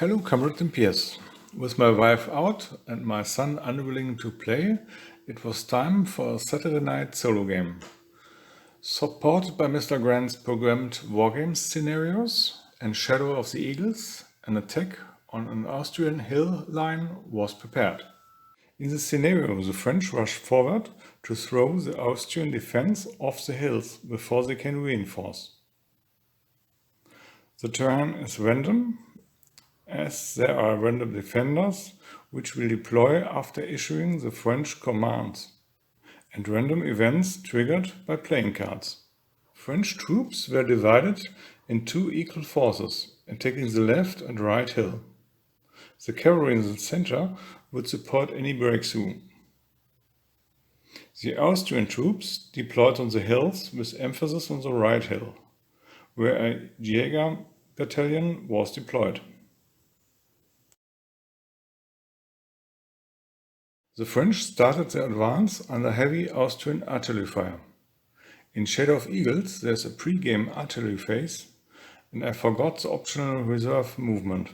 Hello comrades and peers. With my wife out and my son unwilling to play, it was time for a Saturday night solo game. Supported by Mr. Grant's programmed wargame scenarios and Shadow of the Eagles, an attack on an Austrian hill line was prepared. In the scenario, the French rush forward to throw the Austrian defense off the hills before they can reinforce. The terrain is random, as there are random defenders which will deploy after issuing the French commands, and random events triggered by playing cards. French troops were divided in two equal forces, attacking the left and right hill. The cavalry in the center would support any breakthrough. The Austrian troops deployed on the hills with emphasis on the right hill, where a Jaeger battalion was deployed. The French started their advance under heavy Austrian artillery fire. In Shadow of Eagles there's a pre-game artillery phase, and I forgot the optional reserve movement,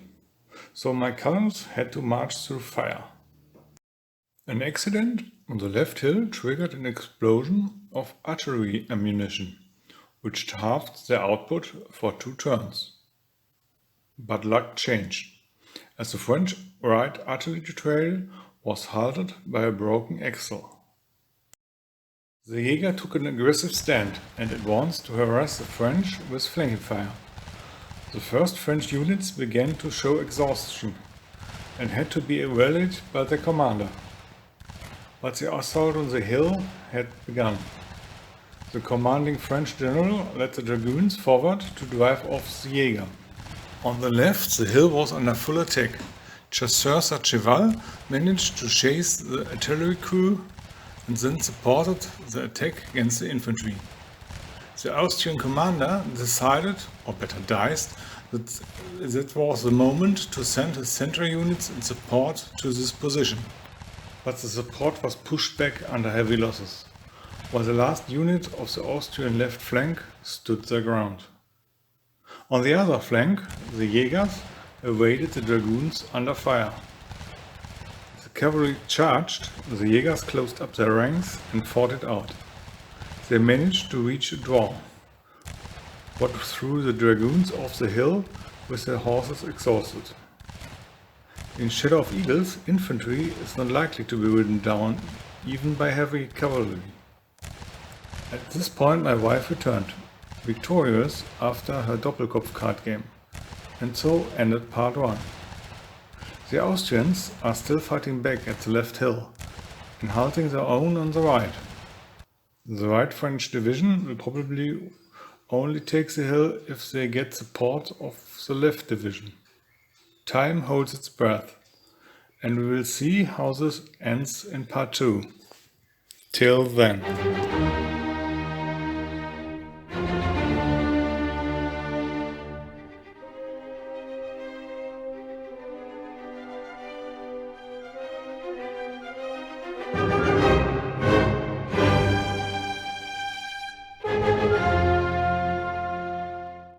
so my columns had to march through fire. An accident on the left hill triggered an explosion of artillery ammunition, which halved their output for 2 turns. But luck changed, as the French right artillery trail was halted by a broken axle. The Jaeger took an aggressive stand and advanced to harass the French with flanking fire. The first French units began to show exhaustion and had to be rallied by their commander. But the assault on the hill had begun. The commanding French general led the dragoons forward to drive off the Jaeger. On the left, the hill was under full attack. Chasseurs at Cheval managed to chase the artillery crew and then supported the attack against the infantry. The Austrian commander decided, or better diced, that was the moment to send his center units in support to this position. But the support was pushed back under heavy losses, while the last unit of the Austrian left flank stood their ground. On the other flank, the Jaegers awaited the dragoons under fire. The cavalry charged, the Jaegers closed up their ranks and fought it out. They managed to reach a draw, but threw the dragoons off the hill with their horses exhausted. In Shadow of Eagles, infantry is not likely to be ridden down, even by heavy cavalry. At this point my wife returned, victorious after her Doppelkopf card game. And so ended part 1. The Austrians are still fighting back at the left hill and halting their own on the right. The right French division will probably only take the hill if they get support of the left division. Time holds its breath, and we will see how this ends in part 2. Till then.